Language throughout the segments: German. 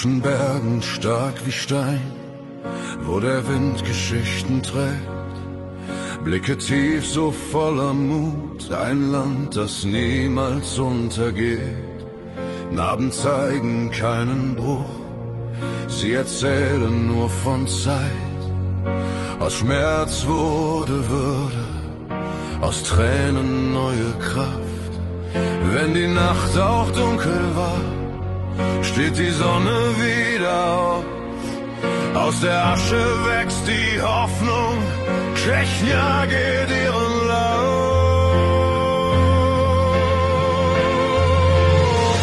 zwischen Bergen stark wie Stein, wo der Wind Geschichten trägt. Blicke tief, so voller Mut, ein Land, das niemals untergeht. Narben zeigen keinen Bruch, sie erzählen nur von Zeit. Aus Schmerz wurde Würde, aus Tränen neue Kraft. Wenn die Nacht auch dunkel war, steht die Sonne wieder auf. Aus der Asche wächst die Hoffnung, Tschechia geht ihren Lauf.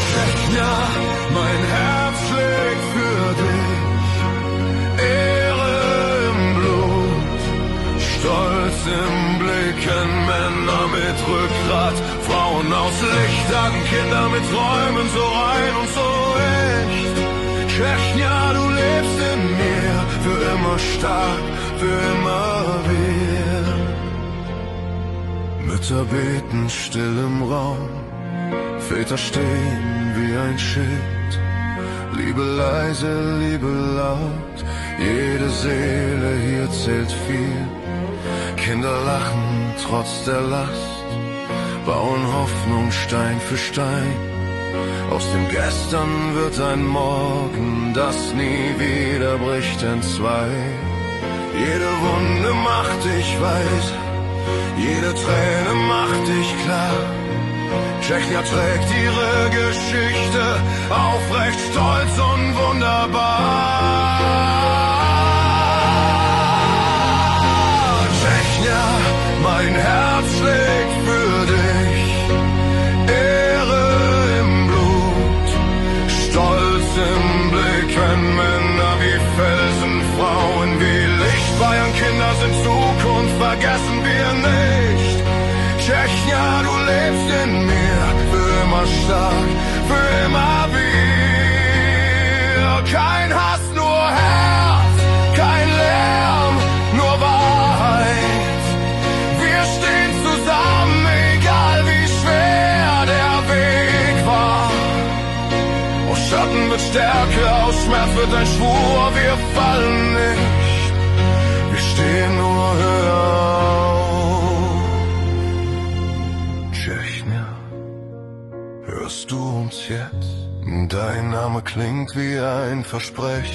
Tschechia, mein Herz schlägt für dich, Ehre im Blut, Stolz im Blicken, Männer mit Rückgrat, Frauen aus Licht, Kinder mit Träumen, so rein und so echt. Tschechia, du lebst in mir, für immer stark, für immer wir. Mütter beten still im Raum, Väter stehen wie ein Schild. Liebe leise, Liebe laut, jede Seele hier zählt viel. Kinder lachen trotz der Last, bauen Hoffnung Stein für Stein. Aus dem Gestern wird ein Morgen, das nie wieder bricht entzwei. Jede Wunde macht dich weiß, jede Träne macht dich klar. Tschechia trägt ihre Geschichte aufrecht, stolz und wunderbar. Tschechia, mein Herz schlägt für dich, Ehre im Blut, Stolz im Blick, wenn Männer wie Felsen, Frauen wie Licht. Bayern Kinder sind Zukunft, vergessen wir nicht. Tschechia, du lebst in mir, für immer stark, für immer wir. Kein Hass, nur Herz, kein Lärm, nur Wahrheit. Wir stehen zusammen, egal wie schwer der Weg war. Aus Schatten wird Stärke, aus Schmerz wird ein Schwur, wir fallen nicht, wir stehen nur höher auf. Tschechia, hörst du uns jetzt? Dein Name klingt wie ein Versprechen.